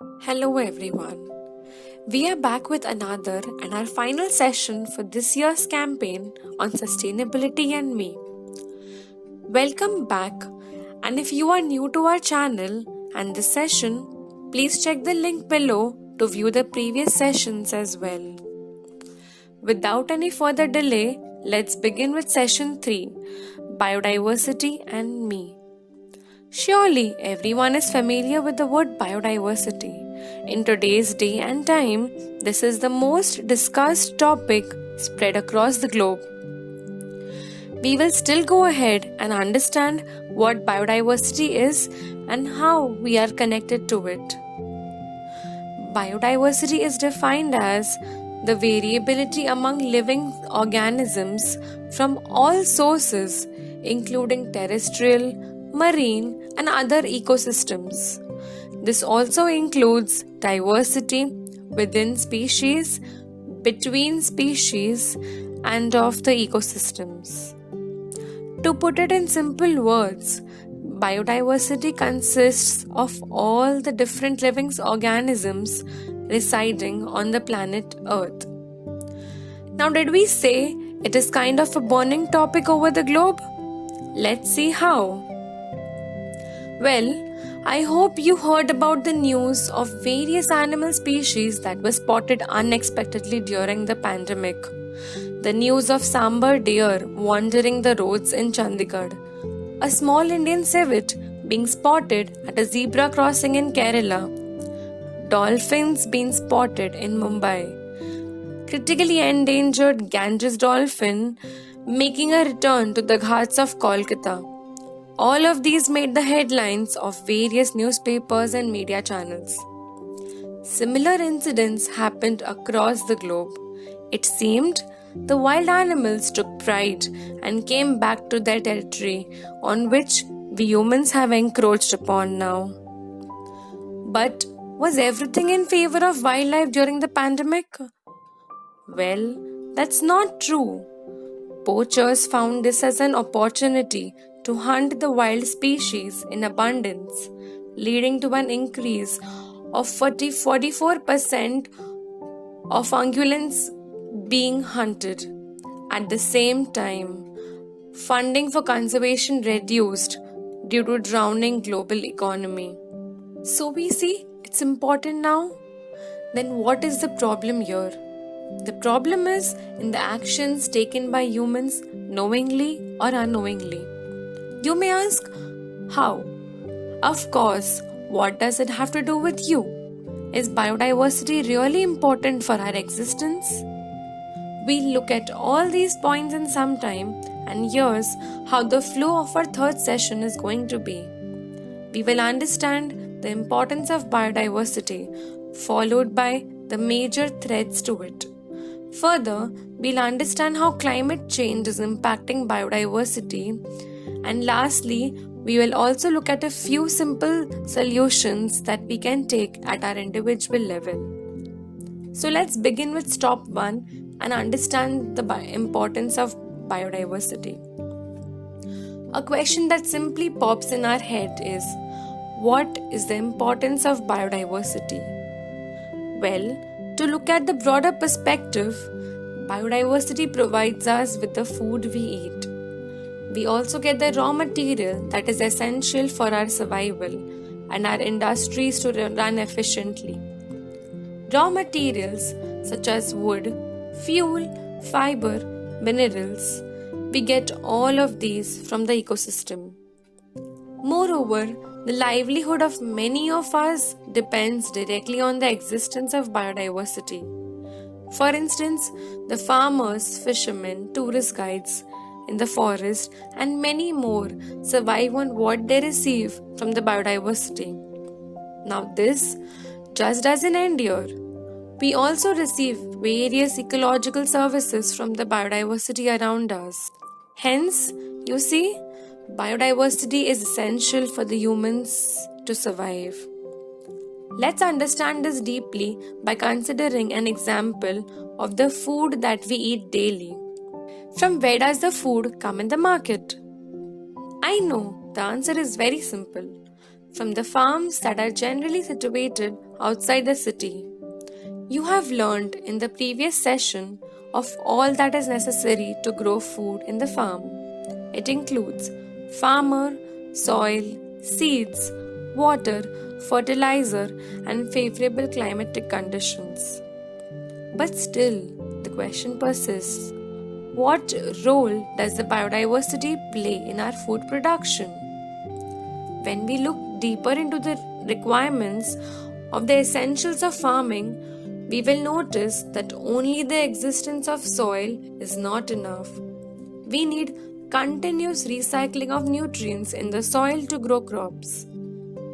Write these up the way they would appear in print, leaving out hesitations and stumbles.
Hello everyone. We are back with another and our final session for this year's campaign on sustainability and me. Welcome back, and if you are new to our channel and this session, please check the link below to view the previous sessions as well. Without any further delay, let's begin with session 3, biodiversity and me. Surely everyone is familiar with the word biodiversity. In today's day and time, this is the most discussed topic spread across the globe. We will still go ahead and understand what biodiversity is and how we are connected to it. Biodiversity is defined as the variability among living organisms from all sources, including terrestrial, marine, and other ecosystems. This also includes diversity within species, between species, and of the ecosystems. To put it in simple words, biodiversity consists of all the different living organisms residing on the planet Earth. Now, did we say it is kind of a burning topic over the globe? Let's see how. Well, I hope you heard about the news of various animal species that were spotted unexpectedly during the pandemic. The news of sambar deer wandering the roads in Chandigarh, a small Indian civet being spotted at a zebra crossing in Kerala, dolphins being spotted in Mumbai, critically endangered Ganges dolphin making a return to the ghats of Kolkata. All of these made the headlines of various newspapers and media channels. Similar incidents happened across the globe. It seemed the wild animals took pride and came back to their territory on which we humans have encroached upon now. But was everything in favor of wildlife during the pandemic? Well, that's not true. Poachers found this as an opportunity to hunt the wild species in abundance, leading to an increase of 44% of ungulates being hunted. At the same time, funding for conservation reduced due to drowning global economy. So we see it's important now. Then what is the problem here? The problem is in the actions taken by humans knowingly or unknowingly. You may ask, how? Of course, what does it have to do with you? Is biodiversity really important for our existence? We'll look at all these points in some time, and here's how the flow of our third session is going to be. We will understand the importance of biodiversity, followed by the major threats to it. Further, we'll understand how climate change is impacting biodiversity. And lastly, we will also look at a few simple solutions that we can take at our individual level. So let's begin with stop 1 and understand the importance of biodiversity. A question that simply pops in our head is, what is the importance of biodiversity? Well, to look at the broader perspective, biodiversity provides us with the food we eat. We also get the raw material that is essential for our survival and our industries to run efficiently. Raw materials such as wood, fuel, fiber, minerals, we get all of these from the ecosystem. Moreover, the livelihood of many of us depends directly on the existence of biodiversity. For instance, the farmers, fishermen, tourist guides in the forest, and many more survive on what they receive from the biodiversity. Now, this just doesn't end here. We also receive various ecological services from the biodiversity around us. Hence, you see, biodiversity is essential for the humans to survive. Let's understand this deeply by considering an example of the food that we eat daily. From where does the food come in the market? I know the answer is very simple. from the farms that are generally situated outside the city. You have learned in the previous session of all that is necessary to grow food in the farm. It includes farmer, soil, seeds, water, fertilizer, and favorable climatic conditions. But still, the question persists: what role does the biodiversity play in our food production? When we look deeper into the requirements of the essentials of farming, we will notice that only the existence of soil is not enough. We need continuous recycling of nutrients in the soil to grow crops.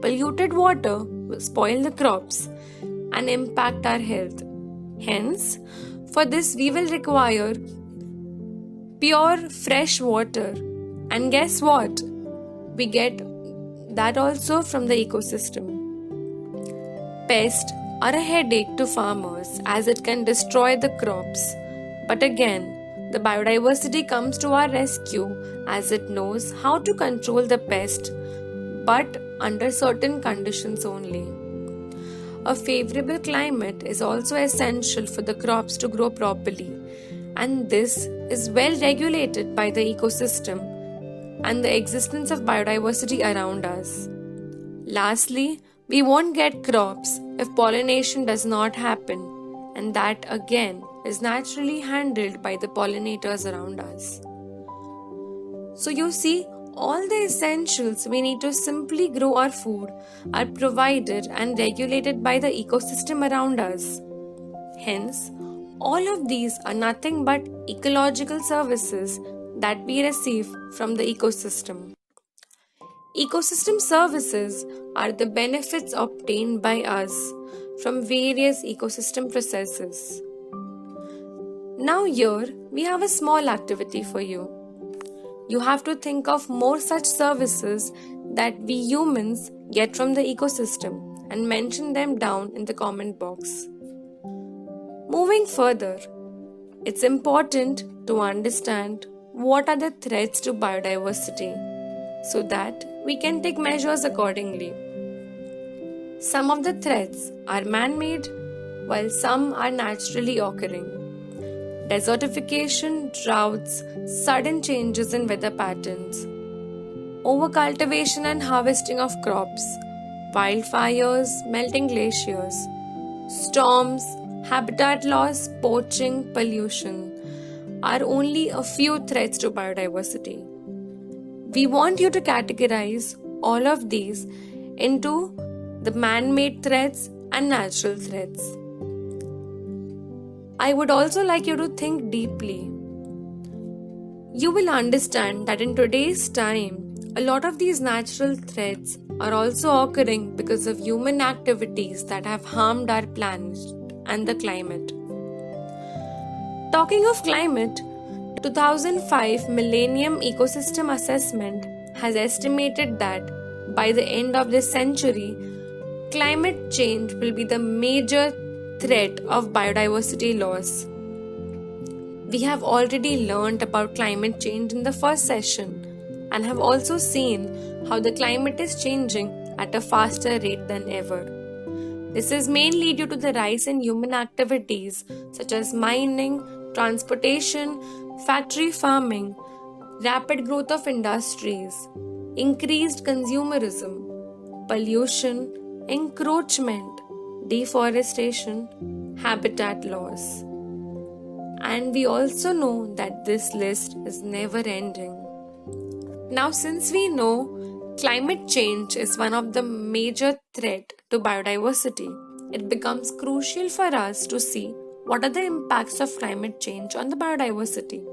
Polluted water will spoil the crops and impact our health. Hence, for this, we will require pure fresh water. And guess what? We get that also from the ecosystem. Pests are a headache to farmers as it can destroy the crops. But again, the biodiversity comes to our rescue as it knows how to control the pest, but under certain conditions only. A favorable climate is also essential for the crops to grow properly, and this is well regulated by the ecosystem and the existence of biodiversity around us. Lastly, we won't get crops if pollination does not happen, and that again is naturally handled by the pollinators around us. So you see, all the essentials we need to simply grow our food are provided and regulated by the ecosystem around us. Hence, all of these are nothing but ecological services that we receive from the ecosystem. Ecosystem services are the benefits obtained by us from various ecosystem processes. Now, here we have a small activity for you. You have to think of more such services that we humans get from the ecosystem and mention them down in the comment box. Moving further, it's important to understand what are the threats to biodiversity so that we can take measures accordingly. Some of the threats are man-made while some are naturally occurring. Desertification, droughts, sudden changes in weather patterns, overcultivation and harvesting of crops, wildfires, melting glaciers, storms, habitat loss, poaching, pollution are only a few threats to biodiversity. We want you to categorize all of these into the man-made threats and natural threats. I would also like you to think deeply. You will understand that in today's time, a lot of these natural threats are also occurring because of human activities that have harmed our planet and the climate. Talking of climate, 2005 Millennium Ecosystem Assessment has estimated that by the end of this century, climate change will be the major threat of biodiversity loss. We have already learned about climate change in the first session and have also seen how the climate is changing at a faster rate than ever. This is mainly due to the rise in human activities such as mining, transportation, factory farming, rapid growth of industries, increased consumerism, pollution, encroachment, deforestation, habitat loss. And we also know that this list is never ending. Now, since we know climate change is one of the major threat to biodiversity, it becomes crucial for us to see what are the impacts of climate change on the biodiversity.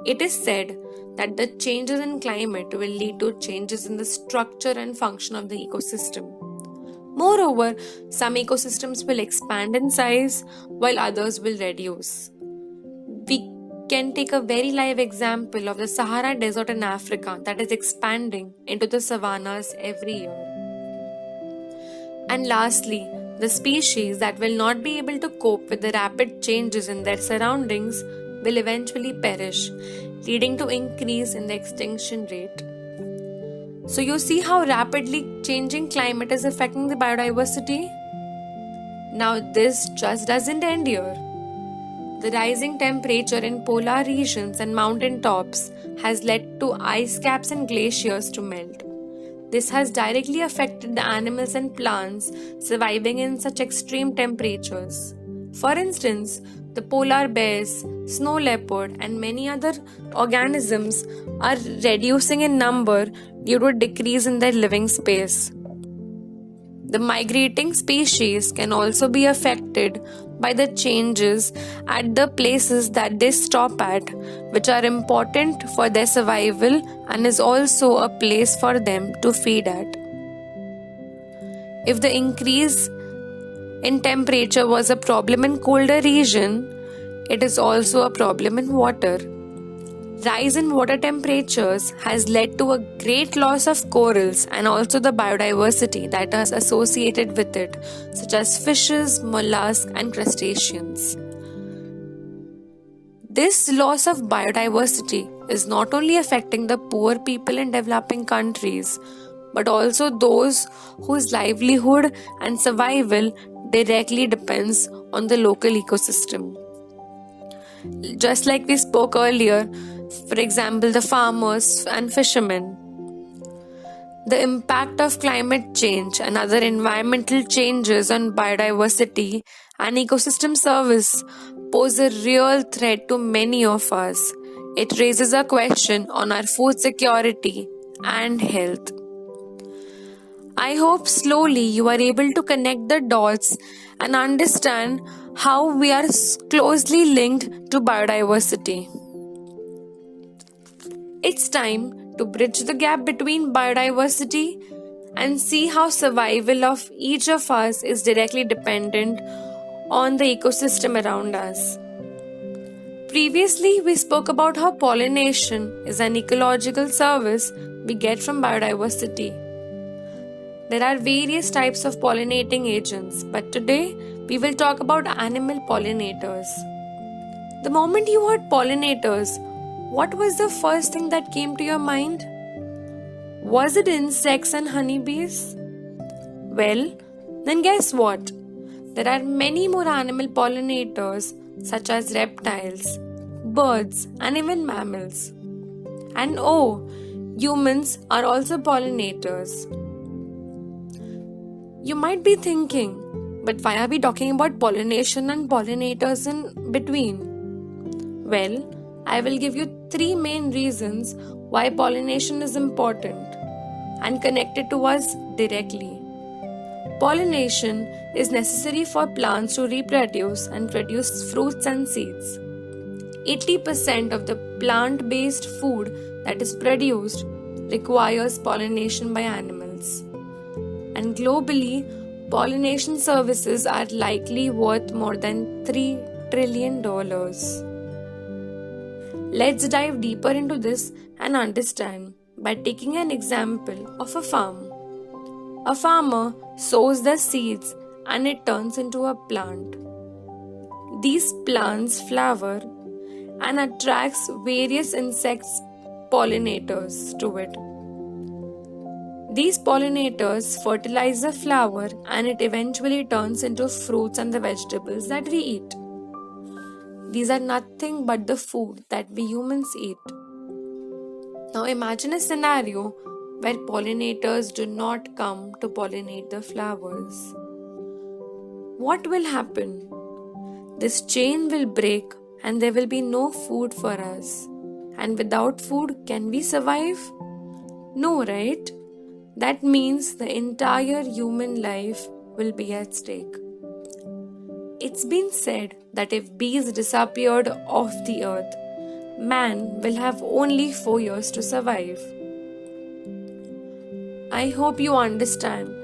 It is said that the changes in climate will lead to changes in the structure and function of the ecosystem. Moreover, some ecosystems will expand in size while others will reduce. We can take a very live example of the Sahara Desert in Africa that is expanding into the savannas every year. And lastly, the species that will not be able to cope with the rapid changes in their surroundings will eventually perish, leading to increase in the extinction rate. So you see how rapidly changing climate is affecting the biodiversity? Now this just doesn't end here. The rising temperature in polar regions and mountain tops has led to ice caps and glaciers to melt. This has directly affected the animals and plants surviving in such extreme temperatures. For instance, the polar bears, snow leopard, and many other organisms are reducing in number due to a decrease in their living space. The migrating species can also be affected by the changes at the places that they stop at, which are important for their survival and is also a place for them to feed at. If the increase in temperature was a problem in colder region, it is also a problem in water. Rise in water temperatures has led to a great loss of corals and also the biodiversity that is associated with it, such as fishes, mollusks, and crustaceans. This loss of biodiversity is not only affecting the poor people in developing countries, but also those whose livelihood and survival directly depends on the local ecosystem. Just like we spoke earlier, for example, the farmers and fishermen. The impact of climate change and other environmental changes on biodiversity and ecosystem service pose a real threat to many of us. It raises a question on our food security and health. I hope slowly you are able to connect the dots and understand how we are closely linked to biodiversity. It's time to bridge the gap between biodiversity and see how survival of each of us is directly dependent on the ecosystem around us. Previously, we spoke about how pollination is an ecological service we get from biodiversity. There are various types of pollinating agents, but today we will talk about animal pollinators. The moment you heard pollinators, what was the first thing that came to your mind? Was it insects and honeybees? Well, then guess what? There are many more animal pollinators such as reptiles, birds, and even mammals. And oh, humans are also pollinators. You might be thinking, but why are we talking about pollination and pollinators in between? Well, I will give you 3 main reasons why pollination is important and connected to us directly. Pollination is necessary for plants to reproduce and produce fruits and seeds. 80% of the plant-based food that is produced requires pollination by animals. And globally, pollination services are likely worth more than $3 trillion. Let's dive deeper into this and understand by taking an example of a farm. A farmer sows the seeds and it turns into a plant. These plants flower and attracts various insects pollinators to it. These pollinators fertilize the flower and it eventually turns into fruits and the vegetables that we eat. These are nothing but the food that we humans eat. Now imagine a scenario where pollinators do not come to pollinate the flowers. What will happen? This chain will break and there will be no food for us. And without food, can we survive? No, right? That means the entire human life will be at stake. It's been said that if bees disappeared off the earth, man will have only 4 years to survive. I hope you understand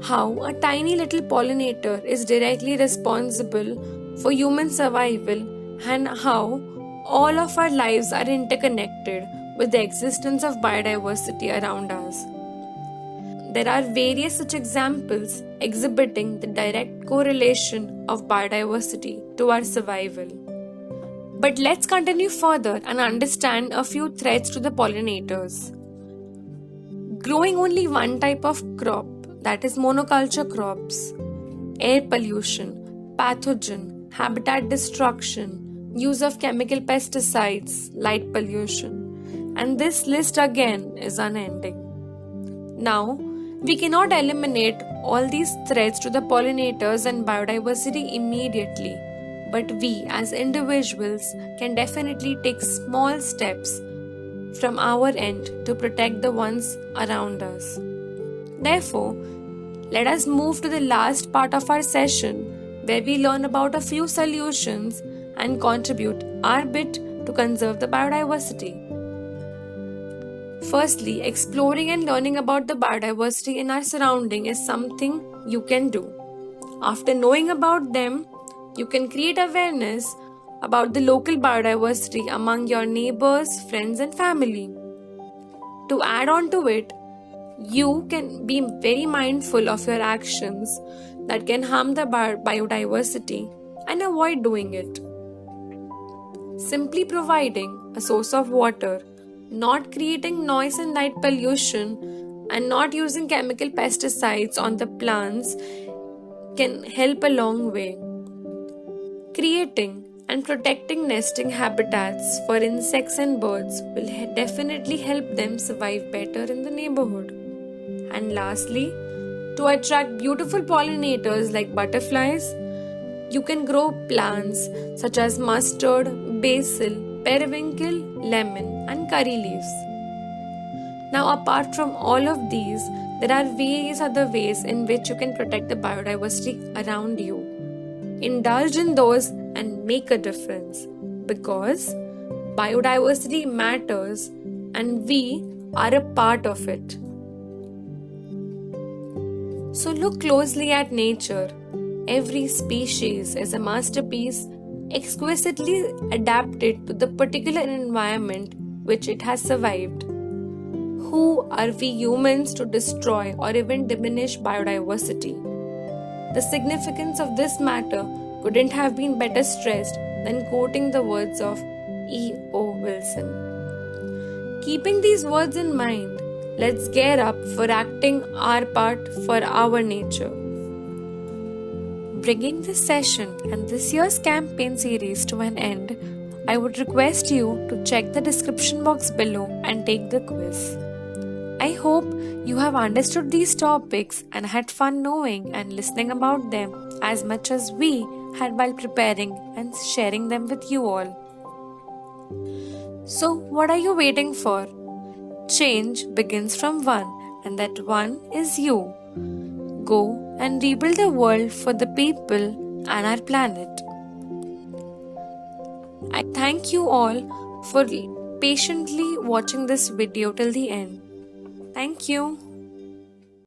how a tiny little pollinator is directly responsible for human survival and how all of our lives are interconnected with the existence of biodiversity around us. There are various such examples exhibiting the direct correlation of biodiversity to our survival. But let's continue further and understand a few threats to the pollinators. growing only one type of crop, that is monoculture crops, air pollution, pathogen, habitat destruction, use of chemical pesticides, light pollution, and this list again is unending. Now, we cannot eliminate all these threats to the pollinators and biodiversity immediately, but we as individuals can definitely take small steps from our end to protect the ones around us. Therefore, let us move to the last part of our session where we learn about a few solutions and contribute our bit to conserve the biodiversity. Firstly, exploring and learning about the biodiversity in our surrounding is something you can do. After knowing about them, you can create awareness about the local biodiversity among your neighbors, friends, and family. To add on to it, you can be very mindful of your actions that can harm the biodiversity and avoid doing it. Simply providing a source of water, not creating noise and light pollution, and not using chemical pesticides on the plants can help a long way. Creating and protecting nesting habitats for insects and birds will definitely help them survive better in the neighborhood. And lastly, to attract beautiful pollinators like butterflies, you can grow plants such as mustard, basil, periwinkle, lemon, and curry leaves. Now, apart from all of these, there are various other ways in which you can protect the biodiversity around you. Indulge in those and make a difference, because biodiversity matters and we are a part of it. So look closely at nature. Every species is a masterpiece exquisitely adapted to the particular environment which it has survived. Who are we humans to destroy or even diminish biodiversity? The significance of this matter couldn't have been better stressed than quoting the words of E.O. Wilson. Keeping these words in mind, let's gear up for acting our part for our nature. Bringing this session and this year's campaign series to an end, I would request you to check the description box below and take the quiz. I hope you have understood these topics and had fun knowing and listening about them as much as we had while preparing and sharing them with you all. So, what are you waiting for? Change begins from one, and that one is you. Go and rebuild the world for the people and our planet. I thank you all for patiently watching this video till the end. Thank you.